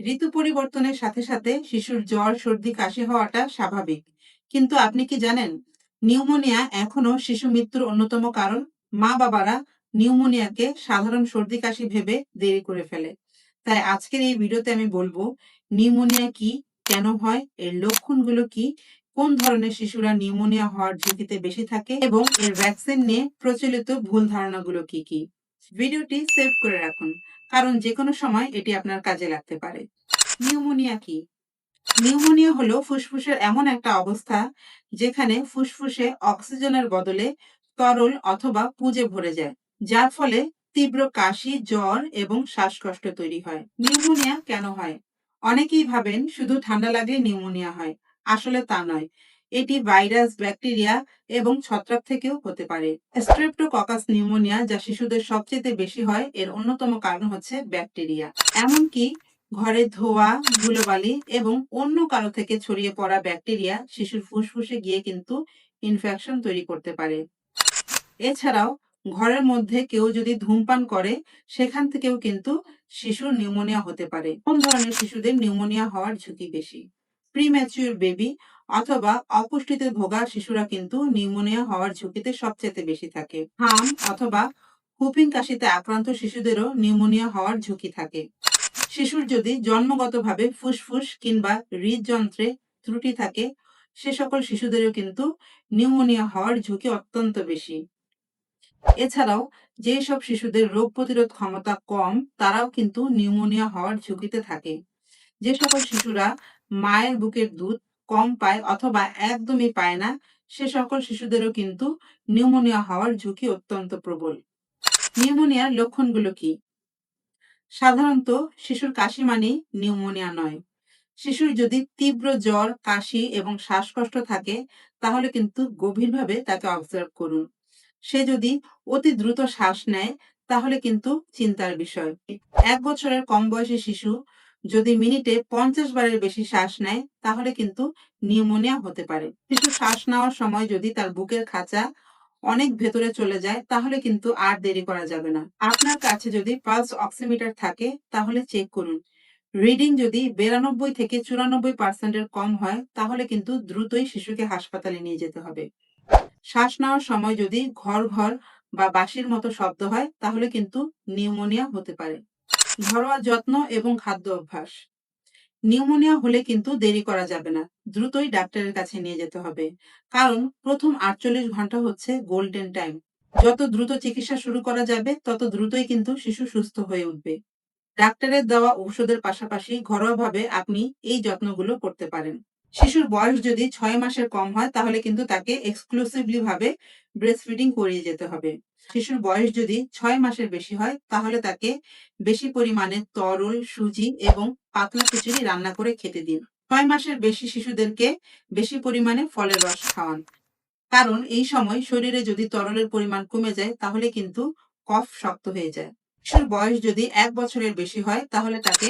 ঋতু পরিবর্তনের সাথে সাথে শিশুর জ্বর, সর্দি, কাশি হওয়াটা স্বাভাবিক। কিন্তু আপনি কি জানেন নিউমোনিয়া এখনো শিশু মৃত্যুর অন্যতম কারণ? মা-বাবারা নিউমোনিয়াকে সাধারণ সর্দি কাশি ভেবে দেরি করে ফেলে। তাই আজকের এই ভিডিওতে আমি বলবো নিউমোনিয়া কি, কেন হয়, এর লক্ষণগুলো কি, কোন ধরনের শিশুরা নিউমোনিয়া হওয়ার ঝুঁকিতে বেশি থাকে এবং এর ভ্যাকসিন নিয়ে প্রচলিত ভুল ধারণাগুলো কি কি। ভিডিওটি সেভ করে রাখুন, কারণ যেকোনো সময় এটি আপনার কাজে লাগতে পারে। নিউমোনিয়া কি? নিউমোনিয়া হলো ফুসফুসের এমন একটা অবস্থা যেখানে ফুসফুসে অক্সিজেনের বদলে তরল অথবা পুঁজে ভরে যায়, যার ফলে তীব্র কাশি, জ্বর এবং শ্বাসকষ্ট তৈরি হয়। নিউমোনিয়া কেন হয়? অনেকেই ভাবেন শুধু ঠান্ডা লাগলে নিউমোনিয়া হয়। আসলে তা নয়। এটি ভাইরাস, ব্যাকটেরিয়া এবং ছত্রাক থেকেও হতে পারে। স্ট্রেপ্টোককাস নিউমোনিয়া, যা শিশুদের সবচেয়ে বেশি হয়, এর অন্যতম কারণ হচ্ছে ব্যাকটেরিয়া। এমনকি ঘরে ধোয়া, ধুলোবালি এবং অন্য কারো থেকে ছড়িয়ে পড়া ব্যাকটেরিয়া শিশুর ফুসফুসে গিয়ে কিন্তু ইনফেকশন তৈরি করতে পারে। এছাড়াও ঘরের মধ্যে কেউ যদি ধূমপান করে, সেখান থেকেও কিন্তু শিশুর নিউমোনিয়া হতে পারে। কোন ধরনের শিশুদের নিউমোনিয়া হওয়ার ঝুঁকি বেশি? প্রিম্যাচিউর বেবি অথবা অপুষ্টিতে ভোগা শিশুরা কিন্তু নিউমোনিয়া হওয়ার ঝুঁকিতে সবচেয়ে বেশি থাকে। হাম অথবা হুপিং কাশিতে আক্রান্ত শিশুদেরও নিউমোনিয়া হওয়ার ঝুঁকি থাকে। শিশুর যদি জন্মগতভাবে ফুসফুস কিংবা হৃদযন্ত্রে ত্রুটি থাকে, সে সকল শিশুদেরও কিন্তু নিউমোনিয়া হওয়ার ঝুঁকি অত্যন্ত বেশি। এছাড়াও যেসব শিশুদের রোগ প্রতিরোধ ক্ষমতা কম, তারাও কিন্তু নিউমোনিয়া হওয়ার ঝুঁকিতে থাকে। যে সকল শিশুরা মায়ের বুকের দুধ কম পায় অথবা একদমই পায় না, সে সকল শিশুদেরও কিন্তু নিউমোনিয়া হওয়ার ঝুঁকি অত্যন্ত প্রবল। নিউমোনিয়ার লক্ষণগুলো কি? সাধারণত শিশুর কাশি মানেই নিউমোনিয়া নয়। শিশুর যদি তীব্র জ্বর, কাশি এবং শ্বাসকষ্ট থাকে, তাহলে কিন্তু গভীরভাবে তাকে অবজার্ভ করুন। সে যদি অতি দ্রুত শ্বাস নেয়, তাহলে কিন্তু চিন্তার বিষয়। ১ বছরের কম বয়সী শিশু যদি মিনিটে ৫০ বারের বেশি শ্বাস নেয়, তাহলে কিন্তু নিউমোনিয়া হতে পারে। শিশু শ্বাস নেওয়ার সময় যদি তার বুকের খাঁচা অনেক ভেতরে চলে যায়, তাহলে কিন্তু আর দেরি করা যাবে না। আপনার কাছে যদি পালস অক্সিমিটার থাকে, তাহলে চেক করুন। রিডিং যদি ৯২ থেকে ৯৪% এর কম হয়, তাহলে কিন্তু দ্রুতই শিশুকে হাসপাতালে নিয়ে যেতে হবে। শ্বাস নেওয়ার সময় যদি ঘর ঘর বা বাঁশির মতো শব্দ হয়, তাহলে কিন্তু নিউমোনিয়া হতে পারে। ঘরোয়া যত্ন এবং খাদ্য অভ্যাস। নিউমোনিয়া হলে কিন্তু দেরি করা যাবে না। দ্রুতই ডাক্তারের কাছে নিয়ে যেতে হবে। কারণ প্রথম ৪৮ ঘন্টা হচ্ছে গোল্ডেন টাইম। যত দ্রুত চিকিৎসা শুরু করা যাবে, তত দ্রুতই কিন্তু শিশু সুস্থ হয়ে উঠবে। ডাক্তারের দেওয়া ঔষধের পাশাপাশি ঘরোয়াভাবে আপনি এই যত্নগুলো করতে পারেন। শিশুর বয়স যদি ৬ মাসের কম হয়, তাহলে কিন্তু তাকে এক্সক্লুসিভলি ভাবে ব্রেস্ট ফিডিং করিয়ে যেতে হবে। শিশুর বয়স যদি ৬ মাসের বেশি হয়, তাহলে তাকে বেশি পরিমাণে তরল, সুজি এবং পাতলা খিচুড়ি রান্না করে খেতে দিন। ৬ মাসের বেশি শিশুদেরকে বেশি পরিমাণে ফলের রস খাওয়ান। কারণ এই সময় শরীরে যদি তরলের পরিমাণ কমে যায়, তাহলে কিন্তু কফ শক্ত হয়ে যায়। শিশুর বয়স যদি ১ বছরের বেশি হয়, তাহলে তাকে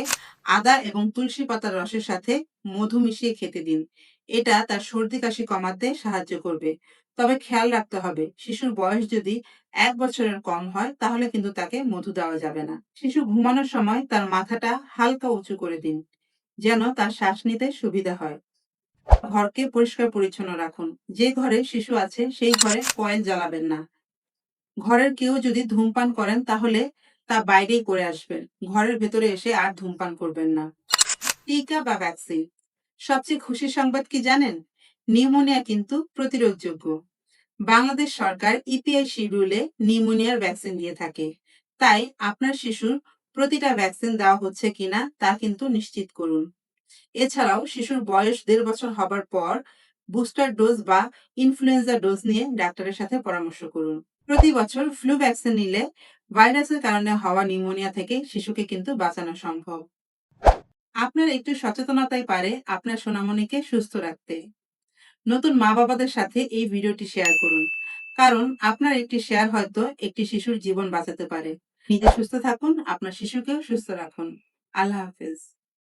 আদা এবং তুলসী পাতার রসের সাথে মধু মিশিয়ে খেতে দিন। এটা তার সর্দি কাশি কমাতে সাহায্য করবে। তবে খেয়াল রাখতে হবে, শিশুর বয়স যদি ১ বছরের কম হয়, তাহলে কিন্তু তাকে মধু দেওয়া যাবে না। শিশু ঘুমানোর সময় তার মাথাটা হালকা উঁচু করে দিন, যেন তার শ্বাস নিতে সুবিধা হয়। ঘরকে পরিষ্কার পরিচ্ছন্ন রাখুন। যে ঘরে শিশু আছে, সেই ঘরে কয়েল জ্বালাবেন না। ঘরের কেউ যদি ধূমপান করেন, তাহলে তা বাইরেই করে আসবেন। ঘরের ভেতরে এসে আর ধূমপান করবেন না। টিকা বা ভ্যাকসিন। সবচেয়ে খুশির সংবাদ কি জানেন? নিউমোনিয়া কিন্তু প্রতিরোধযোগ্য। বাংলাদেশ সরকার ইপিআই শিডিউলে নিউমোনিয়ার ভ্যাকসিন দিয়ে থাকে। তাই আপনার শিশুর প্রতিটা ভ্যাকসিন দেওয়া হচ্ছে কিনা তা কিন্তু নিশ্চিত করুন। এছাড়াও শিশুর বয়স ১.৫ বছর হবার পর বুস্টার ডোজ বা ইনফ্লুয়েঞ্জা ডোজ নিয়ে ডাক্তারের সাথে পরামর্শ করুন। প্রতি বছর ফ্লু ভ্যাকসিন নিলে ভাইরাসের কারণে হওয়া নিউমোনিয়া থেকে শিশুকে কিন্তু বাঁচানো সম্ভব। আপনার একটু সচেতনতাই পারে আপনার সোনামণিকে সুস্থ রাখতে। নতুন মা-বাবাদের সাথে এই ভিডিওটি শেয়ার করুন। কারণ আপনার একটি শেয়ার হয়তো একটি শিশুর জীবন বাঁচাতে পারে। নিজে সুস্থ থাকুন, আপনার শিশুকেও সুস্থ রাখুন। আল্লাহ হাফেজ।